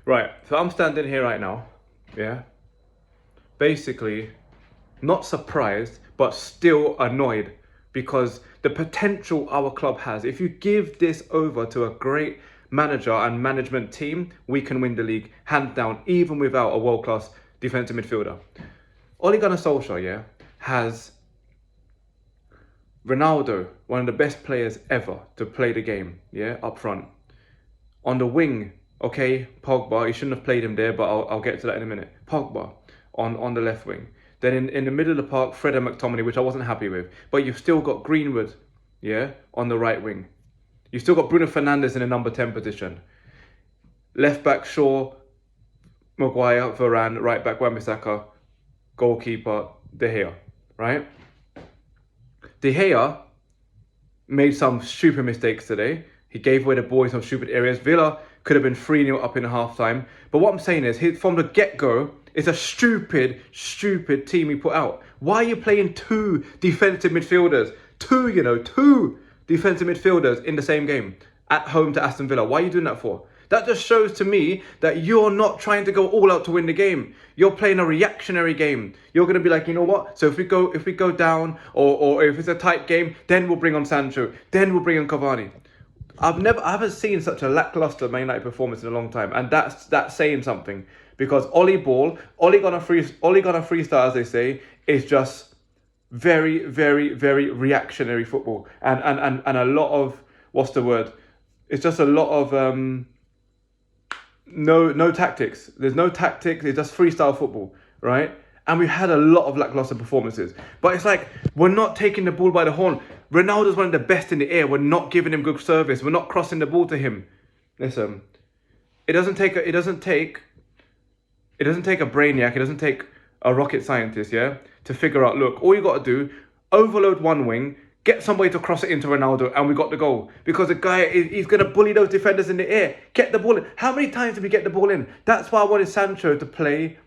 Right, so I'm standing here right now, yeah, basically not surprised, but still annoyed because the potential our club has, if you give this over to a great manager and management team, we can win the league, hands down, even without a world-class defensive midfielder. Ole Gunnar Solskjaer, yeah, has Ronaldo, one of the best players ever to play the game, yeah, up front. On the wing, okay, Pogba, you shouldn't have played him there, but I'll get to that in a minute. Pogba on the left wing. Then in the middle of the park, Fred and McTominay, which I wasn't happy with. But you've still got Greenwood, yeah, on the right wing. You've still got Bruno Fernandes in the number 10 position. Left back, Shaw, Maguire, Varane, right back, Wan-Bissaka, goalkeeper, De Gea, right? De Gea made some stupid mistakes today. He gave away the ball in some stupid areas. Villa could have been 3-0 up in half time. But what I'm saying is, from the get-go, it's a stupid team he put out. Why are you playing two defensive midfielders? Two defensive midfielders in the same game at home to Aston Villa. Why are you doing that for? That just shows to me that you're not trying to go all out to win the game. You're playing a reactionary game. You're going to be like, you know what? So if we go down or if it's a tight game, then we'll bring on Sancho. Then we'll bring on Cavani. I haven't seen such a lackluster Man United performance in a long time, and that's saying something, because Ole Gunnar freestyle, as they say, is just very reactionary football, and a lot of, what's the word? It's just a lot of no tactics. There's no tactics. It's just freestyle football, right? And we've had a lot of lackluster performances. But it's like, we're not taking the ball by the horn. Ronaldo's one of the best in the air. We're not giving him good service. We're not crossing the ball to him. Listen, it doesn't take a brainiac. It doesn't take a rocket scientist, yeah, to figure out, look, all you got to do, overload one wing, get somebody to cross it into Ronaldo, and we got the goal. Because the guy, he's going to bully those defenders in the air. Get the ball in. How many times did we get the ball in? That's why I wanted Sancho to play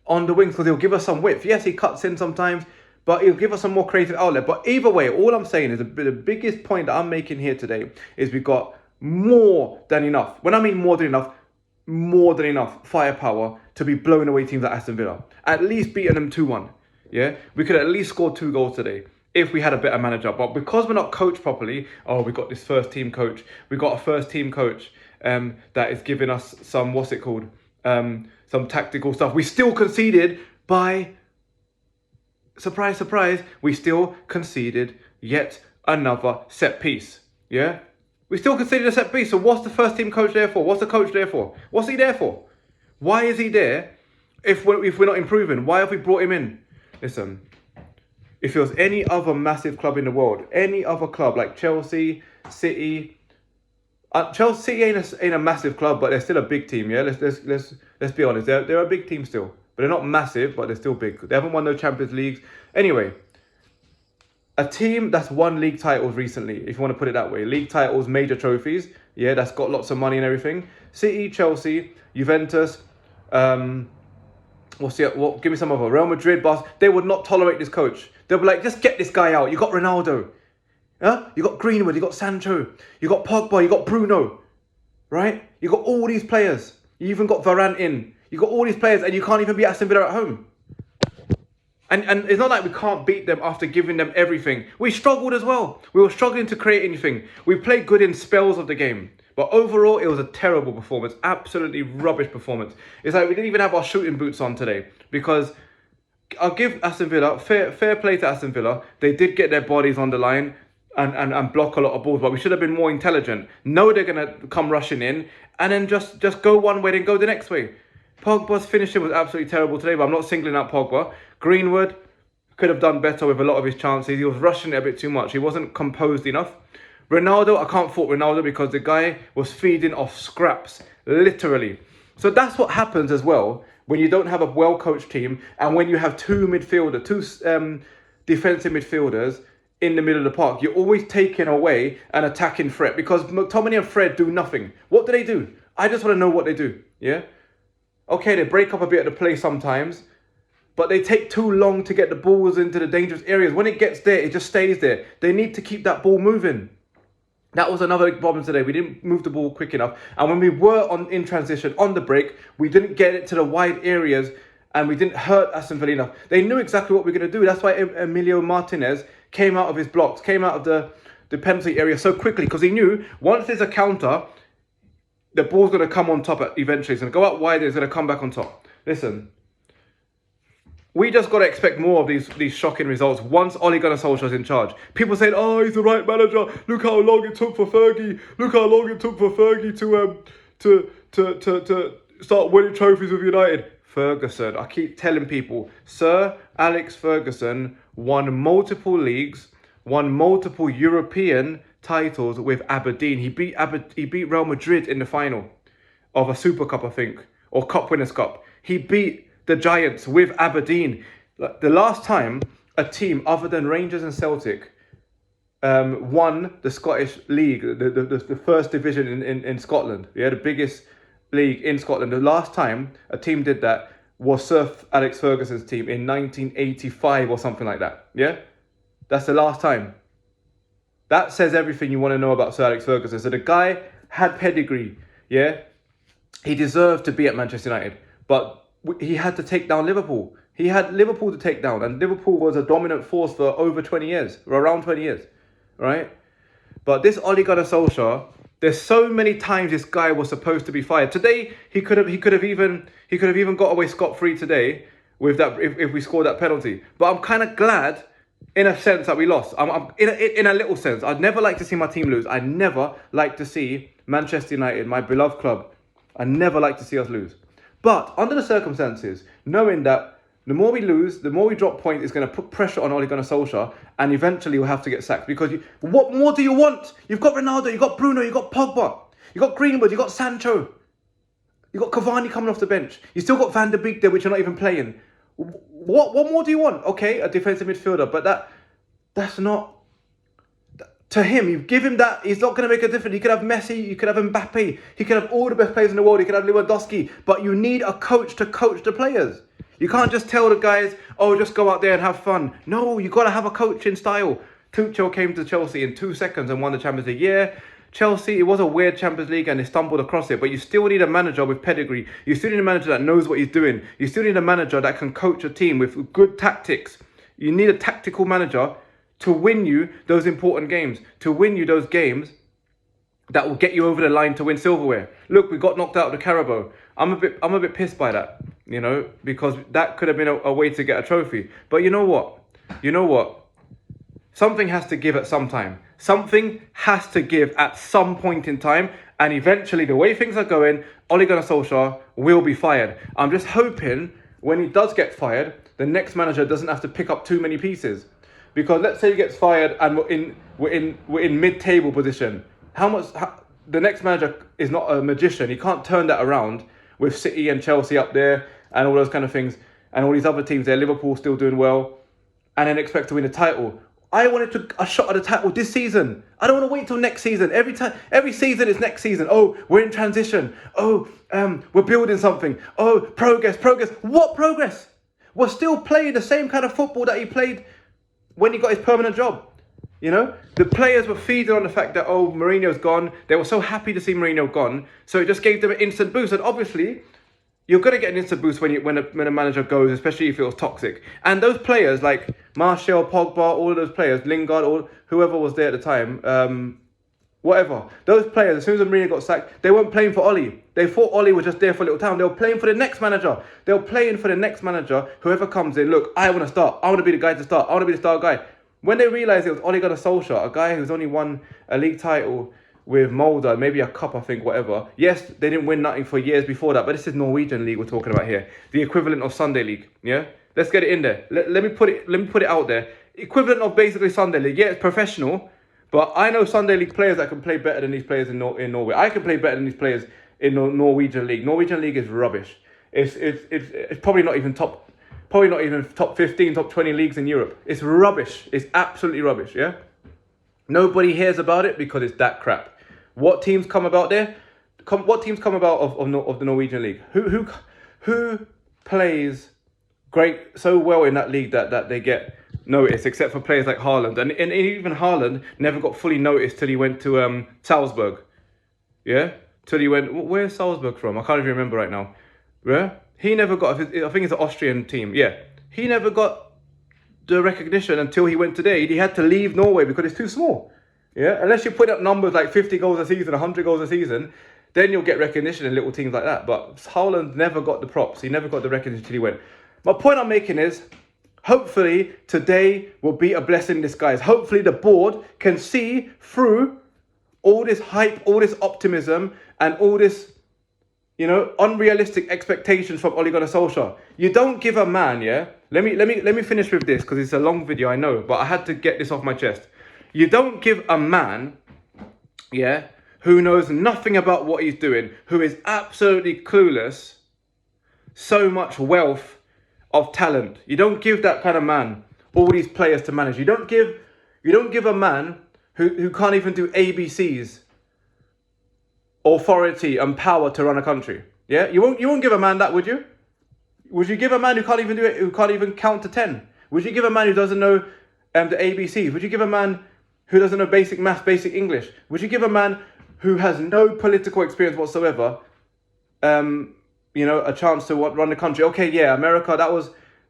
on the wings, because he'll give us some width. Yes, he cuts in sometimes, but he'll give us some more creative outlet. But either way, all I'm saying is the biggest point that I'm making here today is we've got more than enough. When I mean more than enough firepower to be blowing away teams like Aston Villa. At least beating them 2-1. Yeah, we could at least score 2 goals today if we had a better manager. But because we're not coached properly, we got this first team coach. We got a first team coach that is giving us some, what's it called? Some tactical stuff. We still conceded by, surprise, we still conceded yet another set piece. Yeah? We still conceded a set piece. So what's the first team coach there for? What's the coach there for? What's he there for? Why is he there if we're not improving? Why have we brought him in? Listen, if it was any other massive club in the world, any other club like Chelsea, City, Chelsea ain't a massive club, but they're still a big team. Yeah, let's be honest. They're a big team still, but they're not massive, but they're still big. They haven't won no Champions Leagues. Anyway, a team that's won league titles recently, if you want to put it that way, league titles, major trophies. Yeah, that's got lots of money and everything. City, Chelsea, Juventus. Give me some other. Real Madrid, Barca. They would not tolerate this coach. They'll be like, just get this guy out. You got Ronaldo. Huh? You got Greenwood, you got Sancho, you got Pogba, you got Bruno, right? You got all these players. You even got Varane in. You got all these players, and you can't even beat Aston Villa at home. And it's not like we can't beat them after giving them everything. We struggled as well. We were struggling to create anything. We played good in spells of the game. But overall, it was a terrible performance. Absolutely rubbish performance. It's like we didn't even have our shooting boots on today. Because I'll give Aston Villa, fair play to Aston Villa. They did get their bodies on the line and block a lot of balls, but we should have been more intelligent. Know they're going to come rushing in, and then just go one way, then go the next way. Pogba's finishing was absolutely terrible today, but I'm not singling out Pogba. Greenwood could have done better with a lot of his chances. He was rushing it a bit too much. He wasn't composed enough. Ronaldo, I can't fault Ronaldo because the guy was feeding off scraps, literally. So that's what happens as well when you don't have a well-coached team, and when you have two defensive midfielders in the middle of the park. You're always taking away an attacking threat, because McTominay and Fred do nothing. What do? I just want to know what they do, yeah? Okay, they break up a bit of the play sometimes, but they take too long to get the balls into the dangerous areas. When it gets there, it just stays there. They need to keep that ball moving. That was another big problem today. We didn't move the ball quick enough. And when we were in transition, on the break, we didn't get it to the wide areas and we didn't hurt Aston Villa enough. They knew exactly what we were going to do. That's why Emilio Martinez came out of his blocks, came out of the penalty area so quickly, because he knew once there's a counter, the ball's going to come on top eventually. It's going to go out wide, it's going to come back on top. Listen, we just got to expect more of these shocking results once Ole Gunnar Solskjaer's in charge. People saying, oh, he's the right manager. Look how long it took for Fergie. Look how long it took for Fergie to start winning trophies with United. Ferguson, I keep telling people, Sir Alex Ferguson won multiple leagues, won multiple European titles with Aberdeen. He beat Real Madrid in the final of a Super Cup, I think, or Cup Winners' Cup. He beat the Giants with Aberdeen. The last time a team other than Rangers and Celtic won the Scottish League, the first division in Scotland, the biggest league in Scotland. The last time a team did that was Sir Alex Ferguson's team in 1985 or something like that. Yeah, that's the last time. That says everything you want to know about Sir Alex Ferguson. So the guy had pedigree. Yeah, he deserved to be at Manchester United, but he had to take down Liverpool. He had Liverpool to take down, and Liverpool was a dominant force for over 20 years, or around 20 years, right? But this Ole Gunnar Solskjaer, there's so many times this guy was supposed to be fired. Today he could have even got away scot-free today with that if we scored that penalty. But I'm kind of glad, in a sense, that we lost. I'm in a little sense. I'd never like to see my team lose. I never like to see Manchester United, my beloved club. I never like to see us lose. But under the circumstances, knowing that the more we lose, the more we drop points, is going to put pressure on Ole Gunnar Solskjaer, and eventually we'll have to get sacked. Because what more do you want? You've got Ronaldo, you've got Bruno, you've got Pogba, you've got Greenwood, you've got Sancho, you've got Cavani coming off the bench. You still got Van der Beek there, which you're not even playing. What more do you want? Okay, a defensive midfielder, but that's not... To him, you give him that, he's not going to make a difference. He could have Messi, you could have Mbappe, he could have all the best players in the world, he could have Lewandowski, but you need a coach to coach the players. You can't just tell the guys, oh, just go out there and have fun. No, you got to have a coaching style. Tuchel came to Chelsea in 2 seconds and won the Champions League. Yeah, Chelsea, it was a weird Champions League and they stumbled across it, but you still need a manager with pedigree. You still need a manager that knows what he's doing. You still need a manager that can coach a team with good tactics. You need a tactical manager to win you those important games, to win you those games that will get you over the line to win silverware. Look, we got knocked out of the Carabao. I'm a bit pissed by that, because that could have been a way to get a trophy. But you know what? Something has to give at some time. Something has to give at some point in time, and eventually, the way things are going, Ole Gunnar Solskjaer will be fired. I'm just hoping when he does get fired, the next manager doesn't have to pick up too many pieces. Because let's say he gets fired and we're in mid-table position. The next manager is not a magician. He can't turn that around with City and Chelsea up there and all those kind of things and all these other teams there. Liverpool still doing well, and then expect to win the title. I wanted a shot at the title this season. I don't want to wait till next season. Every season is next season. Oh, we're in transition. Oh, we're building something. Oh, progress. What progress? We're still playing the same kind of football that he played when he got his permanent job. The players were feeding on the fact that, oh, Mourinho's gone. They were so happy to see Mourinho gone. So it just gave them an instant boost. And obviously, you're going to get an instant boost when a manager goes, especially if it was toxic. And those players like Martial, Pogba, all of those players, Lingard, or whoever was there at the time, whatever. Those players, as soon as Mourinho got sacked, they weren't playing for Ole. They thought Ole was just there for a little time. They were playing for the next manager. They were playing for the next manager. Whoever comes in, look, I want to start. I want to be the guy to start. I want to be the star guy. When they realised it was Ole Gunnar Solskjaer, a guy who's only won a league title with Molde, maybe a cup, I think, whatever. Yes, they didn't win nothing for years before that, but this is Norwegian league we're talking about here. The equivalent of Sunday league, yeah? Let's get it in there. Let me put it out there. Equivalent of basically Sunday league. Yeah, it's professional, but I know Sunday league players that can play better than these players in Norway. I can play better than these players in the Norwegian league. Norwegian league is rubbish. It's probably not even top 15, top 20 leagues in Europe. It's rubbish. It's absolutely rubbish, yeah? Nobody hears about it because it's that crap. What teams come about there? What teams come about of the Norwegian league? Who plays great so well in that league that they get notice, except for players like Haaland. And even Haaland never got fully noticed till he went to Salzburg. Yeah? Till he went... Where's Salzburg from? I can't even remember right now. Yeah? He never got... I think it's an Austrian team. Yeah. He never got the recognition until he went today. He had to leave Norway because it's too small. Yeah? Unless you put up numbers like 50 goals a season, 100 goals a season, then you'll get recognition in little teams like that. But Haaland never got the props. He never got the recognition until he went. My point I'm making is, hopefully today will be a blessing in disguise. Hopefully the board can see through all this hype, all this optimism, and all this, you know, unrealistic expectations from Ole Gunnar Solskjaer. You don't give a man, yeah? Let me finish with this because it's a long video, I know, but I had to get this off my chest. You don't give a man, yeah, who knows nothing about what he's doing, who is absolutely clueless, so much wealth of talent. You don't give that kind of man all these players to manage. You don't give a man who can't even do ABCs authority and power to run a country. Yeah, you won't give a man that, would you? Would you give a man who can't even do it, who can't even count to 10? Would you give a man who doesn't know the ABCs? Would you give a man who doesn't know basic maths, basic English? Would you give a man who has no political experience whatsoever, you know, a chance to run the country? Okay, yeah, America,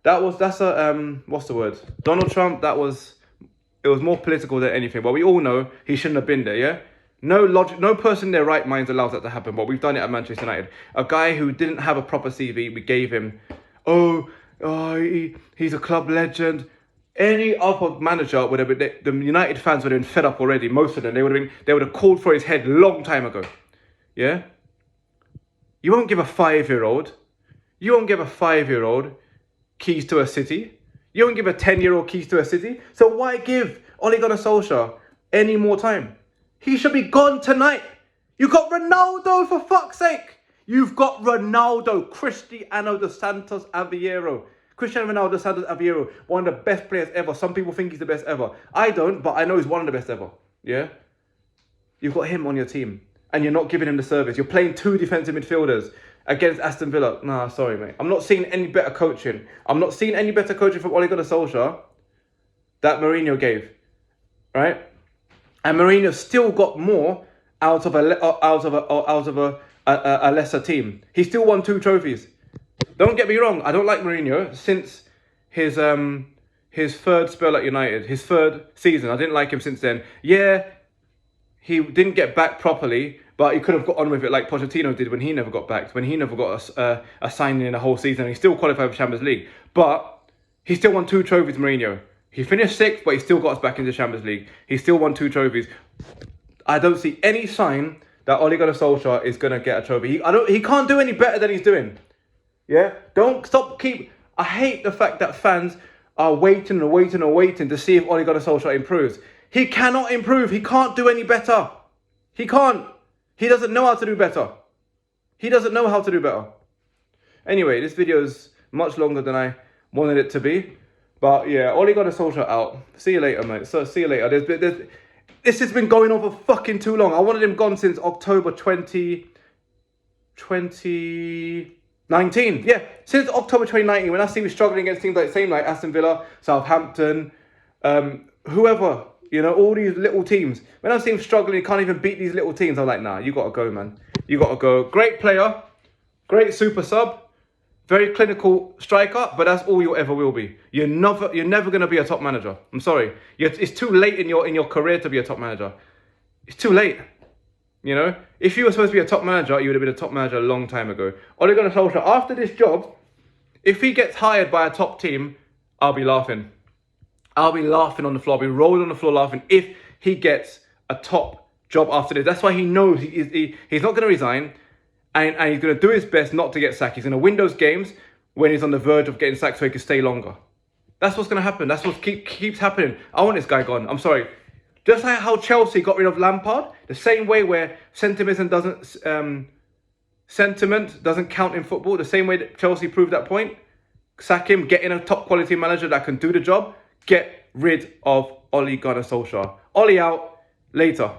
that's a, what's the word? Donald Trump, it was more political than anything, but we all know he shouldn't have been there, yeah? No person in their right mind allows that to happen, but we've done it at Manchester United. A guy who didn't have a proper CV, we gave him, he's a club legend. Any other manager would have been, the United fans would have been fed up already, most of them. They would have called for his head long time ago, yeah? You won't give a 5-year-old keys to a city. You won't give a 10-year-old keys to a city. So why give Ole Gunnar Solskjaer any more time? He should be gone tonight. You got Ronaldo, for fuck's sake. You've got Ronaldo, Cristiano dos Santos Aveiro. Cristiano Ronaldo dos Santos Aveiro, one of the best players ever. Some people think he's the best ever. I don't, but I know he's one of the best ever. Yeah? You've got him on your team, and you're not giving him the service. You're playing two defensive midfielders against Aston Villa. Nah, sorry, mate. I'm not seeing any better coaching. I'm not seeing any better coaching from Ole Gunnar Solskjaer that Mourinho gave, right? And Mourinho still got more out of a lesser team. He still won 2 trophies. Don't get me wrong. I don't like Mourinho since his 3rd spell at United, his 3rd season. I didn't like him since then. Yeah, he didn't get back properly, but he could have got on with it like Pochettino did when he never got backed, when he never got a signing in a whole season. He still qualified for Champions League, but he still won 2 trophies, Mourinho. He finished 6th, but he still got us back into Champions League. He still won 2 trophies. I don't see any sign that Ole Gunnar Solskjaer is going to get a trophy. He can't do any better than he's doing. Yeah? I hate the fact that fans are waiting to see if Ole Gunnar Solskjaer improves. He cannot improve. He can't do any better. He can't. He doesn't know how to do better. Anyway, this video is much longer than I wanted it to be. But yeah, Ole Gunnar Solskjaer out. See you later, mate. So see you later. This has been going on for fucking too long. I wanted him gone since October 2019. Yeah, since October 2019, when I see him struggling against teams like Aston Villa, Southampton, whoever, you know, all these little teams. When I see him struggling, he can't even beat these little teams. I'm like, nah, you got to go, man. You got to go. Great player, great super sub. Very clinical striker, but that's all you ever will be. You're never going to be a top manager. I'm sorry. It's too late in your career to be a top manager. It's too late. You know, if you were supposed to be a top manager, you would have been a top manager a long time ago. Ole Gunnar Solskjaer, after this job, if he gets hired by a top team, I'll be laughing. I'll be laughing on the floor. I'll be rolling on the floor laughing if he gets a top job after this. That's why he knows he's not going to resign. And he's going to do his best not to get sacked. He's going to win those games when he's on the verge of getting sacked so he can stay longer. That's what's going to happen. That's what keeps happening. I want this guy gone. I'm sorry. Just like how Chelsea got rid of Lampard, the same way where sentiment doesn't count in football, the same way that Chelsea proved that point. Sack him, get in a top quality manager that can do the job. Get rid of Ole Gunnar Solskjaer. Ole out. Later.